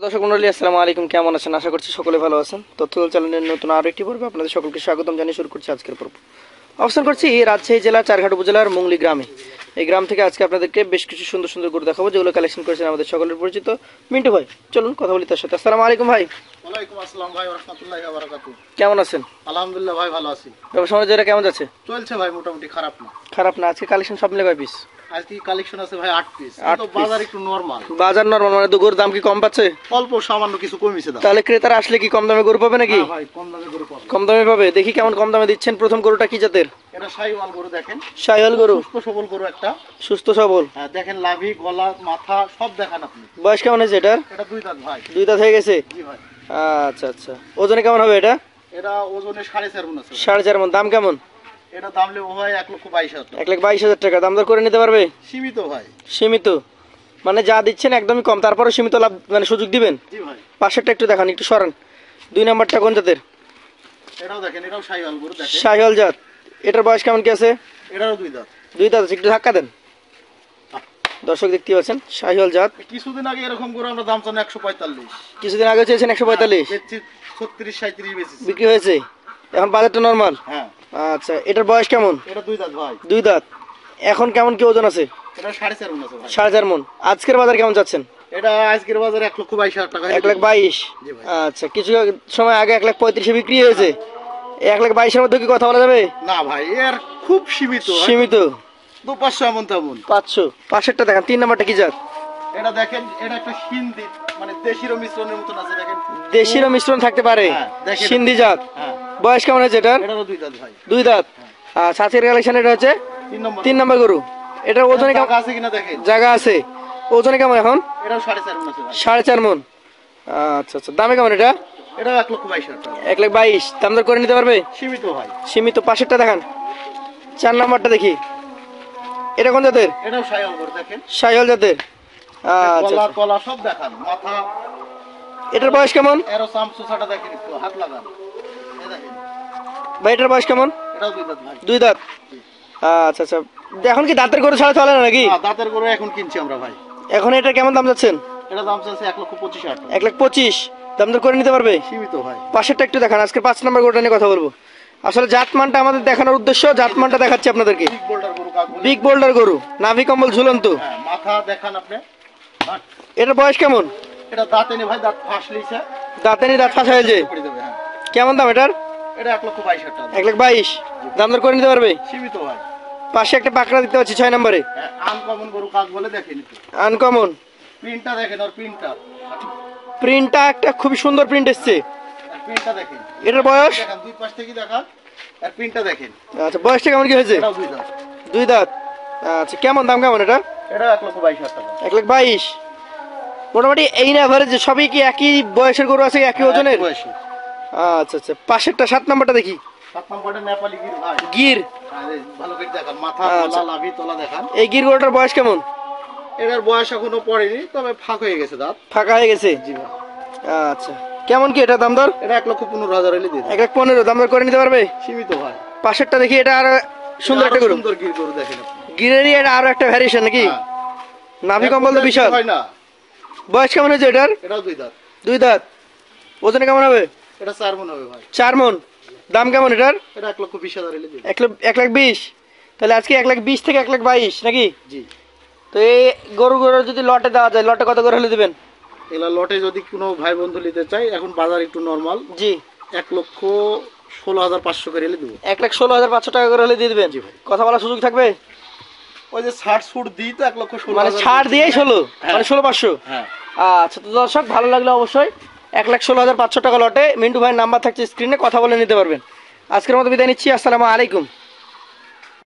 দর্শক মন্ডলী আসসালামু আলাইকুম, কেমন আছেন? আশা করছি সকলে ভালো আছেন। তথ্য চ্যানেলের নতুন আরো একটি পর্বে আপনাদের সকলকে স্বাগতম জানিয়ে শুরু করছি আজকের পর্ব। অবস্থান করছি রাজশাহী জেলার চারঘাট উপজেলার মুংলি গ্রামে। এই গ্রাম থেকে আজকে আপনাদেরকে বেশ কিছু সুন্দর সুন্দর গরু দেখাবো, যেগুলো কালেকশন করেছেন আমাদের সকলের পরিচিত মিন্টু ভাই। চলুন কথা বলি তার সাথে। আসসালামু আলাইকুম ভাই। ওয়ালাইকুম আসসালাম ভাই, ওয়া রাহমাতুল্লাহি ওয়া বারাকাতুহু। কেমন আছেন? আলহামদুলিল্লাহ ভাই, ভালো আছি। ব্যবসা বাণিজ্য কেমন যাচ্ছে? চলছে ভাই, মোটামুটি খারাপ না। খারাপ না। আজকে কালেকশন সব মিলে কয় পিস? আজকে কালেকশন আছে ভাই 8 পিস। তো piece। বাজার একটু নরমাল। বাজার নরমাল মানে গরুর দাম কি কম পাচ্ছে? অল্প সামান্য কিছু কমিছে দাম। তাহলে ক্রেতারা আসলে কি কম দামে গরু পাবে নাকি? হ্যাঁ ভাই, কম দামে গরু পাবে। কম দামে পাবে। দেখি কেমন কম দামে দিচ্ছেন। প্রথম গরুটা কি জাতের? এটা শাহিওয়াল গরু, দেখেন শাহিওয়াল গরু, সুস্থ সবল গরু একটা। সুস্থ সবল। হ্যাঁ দেখেন, লাভি গলা মাথা সব দেখান আপনি। বয়স কেমন হয়েছে এটার? এটা দুই দাঁত ভাই। দুই দাঁত হয়ে গেছে। জি ভাই। আচ্ছা আচ্ছা। ওজনে কেমন হবে এটা? এটা ওজনে 4.5 মণ আছে। 4.5 মণ। দাম কেমন? এটা দাম নেব ভাই 1,22,000 টাকা। 1,22,000 টাকা। দাম দর করে নিতে পারবে? সীমিত ভাই। সীমিত মানে যা দিচ্ছেন একদমই কম, তারপরে সীমিত লাভ মানে সুযোগ দিবেন। জি ভাই। পাশেরটা একটু দেখান, একটু সরান। 2 নাম্বারটা কোন জাতের? এটাও দেখেন, এটাও শাহিওয়াল গরু, দেখেন শাহিওয়াল জাত। এটার বয়স কেমন কি আছে? এটারও দুই দাঁত। দুই দাঁত আছে। একটু ধাক্কা দেন। দর্শক দেখতে পাচ্ছেন শাহিওয়াল জাত। কিছুদিন আগে এরকম করে আমরা দাম চান 145। কিছুদিন আগে চেয়েছেন 145, 36 37 বেচেছি। বিক্রি হয়েছে। এখন বাজারটা নরমাল। হ্যাঁ। আচ্ছা, এটার বয়স কেমন? এটা দুই দাঁত ভাই। দুই দাঁত। এখন কেমন কি ওজন আছে? এটা 4.5 মণ আছে ভাই। 4.5 মণ। আজকের বাজার কেমন যাচ্ছেন? এটা আজকের বাজারে 1,22,000 টাকা। 1,22,000। জি ভাই। আচ্ছা, কিছু সময় আগে 1,35,000 বিক্রি হয়েছে। 1,22,000 মধ্যে কি কথা বলা যাবে? না ভাই, এর খুব সীমিত। সীমিত। 200-500 এমন তেমন। 500। পাশেরটা দেখেন। 3 নাম্বারটা কি জাত? এটা দেখেন, এটা একটা সিন্ধি, মানে দেশিরও মিশ্রণের মতন আছে, দেখেন। দেশিরও মিশ্রণ থাকতে পারে। হ্যাঁ, দেখেন। সিন্ধি জাত। হ্যাঁ। বয়স কেমন হয়েছে এটার? এটারও দুই দাঁত ভাই। দুই দাঁত। আচ্ছা, আজকের কালেকশন এটা হচ্ছে 3 নম্বর গরু। এটার ওজনে কেমন? জায়গা আছে কিনা দেখেন। জায়গা আছে। ওজনে কেমন এখন? এটাও 4.5 মণ আছে ভাই। 4.5 মণ। আচ্ছা আচ্ছা। দামে কেমন এটা? এটাও 1,22,000 টাকা। 1,22,000। দাম দর করে নিতে পারবে? সীমিত ভাই। সীমিত। পাশেরটা দেখান। 4 নাম্বারটা দেখি। এটা কোন জাতের? এটাও শাহিওয়াল গরু, দেখেন শাহিওয়াল জাতের। আচ্ছা গলা আচ্ছা। কলা সব দেখান, মাথা। এটার বয়স কেমন? এরও সামসুসাটা দেখেন, একটু হাত লাগান। এই দেখেন, ভাই এটার বয়স কেমন? এটাও দুই দাঁত ভাই। দুই দাঁত। আচ্ছা আচ্ছা। এখন কি দাঁতের গরু ছাড়া চলে না নাকি? দাঁতের গরু এখন কিনছি আমরা ভাই। এখন এটা কেমন দাম যাচ্ছেন? এটা দাম চাচ্ছে 1,25,000 টাকা। 1,25,000। দাম দর করে নিতে পারবে? সীমিত ভাই। পাশেরটা একটু দেখান। আজকে 5 নাম্বার গরুটা নিয়ে কথা বলবো। আসলে জাতমানটা আমাদের দেখানোর উদ্দেশ্য, জাতমানটা দেখাচ্ছি আপনাদেরকে। বিগ বোল্ডার গরু কাক বলে। বিগ বোল্ডার গরু, নাভি কম্বল ঝুলন্ত। হ্যাঁ, মাথা দেখান আপনি। হ্যাঁ, এটার বয়স কেমন? এটা দাঁতে নেই ভাই, দাঁত ফাঁস লিছে। দাঁতে নি, দাঁত ফাঁসা হয়েছে। করে দেবে। হ্যাঁ, কেমন দাম এটার? এটা 1,22,000 টাকা। 1,22,000। দাম দর করে নিতে পারবে? সীমিত ভাই। পাশে একটা পাকড়া দিতে পারছি 6 নম্বরে। হ্যাঁ, আনকমন গরু কাক বলে, দেখেন একটু। আনকমন। প্রিন্টটা দেখেন, আর প্রিন্টটা। প্রিন্টটা একটা খুবই সুন্দর প্রিন্ট এসছে। আর প্রিন্টটা দেখেন। এটার বয়স? দেখেন, দুই পাশ থেকে দেখান। আর প্রিন্টটা দেখেন। আচ্ছা, বয়সটা কেমন কি হয়েছে? এটাও দুই দাঁত। দুই দাঁত। আচ্ছা, কেমন দাম কেমন এটা? এটা 1,22,000 টাকা। 1,22,000। মোটামুটি এই না এভারেজ সবই কি একই বয়সের গরু আছে, একই ওজনের? বয়সী। আচ্ছা আচ্ছা। পাশেরটা 7 নাম্বারটা দেখি। 7 নম্বরটা নেপালি গির ভাই। গির। আর এই ভালো করে দেখান, মাথা আচ্ছা। গলা লাভি তোলা দেখান। এই গির গরুটার বয়স কেমন? এটার বয়স এখনো পড়েনি, তবে ফাঁক হয়ে গেছে দাঁত। ফাঁকা হয়ে গেছে। জি ভাই। আচ্ছা, কেমন কি এটা দাম দর? এটা 1,15,000 হলে দিয়ে দেব। 1,15,000। দাম দর করে নিতে পারবে? সীমিত ভাই। পাশেরটা দেখি। এটা আর সুন্দর একটা গরু। সুন্দর গির গরু দেখেন আপনি। গিরেরই এটা আরো একটা ভ্যারিয়েশন নাকি? হ্যাঁ। নাভি কম্বল তো বিশাল। হয় না। বয়স কেমন হয়েছে এটার? এটাও দুই দাঁত। দুই দাঁত। ওজনে কেমন হবে? এটা 4 মণ হবে ভাই। 4 মণ। দাম কেমন এটার? এটা 1,20,000 হলে দিয়ে দেব। 1,20,000। তাহলে আজকে 1,20,000 থেকে 1,22,000 নাকি? জি। তো এই গরু যদি লটে দেওয়া যায়, লটে কত করে হলে দিবেন? এলা লটে যদি কোনো ভাই বন্ধু নিতে চাই, এখন বাজার একটু নরমাল। জি। 1,16,500 করে হলে দেবো। 1,16,500 টাকা করে হলে দিয়ে দিবেন? জি ভাই। কথা বলার সুযোগ থাকবে? ওই যে 60 ফুট দিই তো 1,16,000। মানে ছাড় দিয়েই 16, হ্যাঁ। মানে 16,500। হ্যাঁ। আচ্ছা, তো দর্শক ভালো লাগলে অবশ্যই 1,16,500 টাকা লটে মিন্টু ভাইয়ের নাম্বার থাকছে স্ক্রিনে, কথা বলে নিতে পারবেন। আজকের মতো বিদায় নিচ্ছি। আসসালামু আলাইকুম।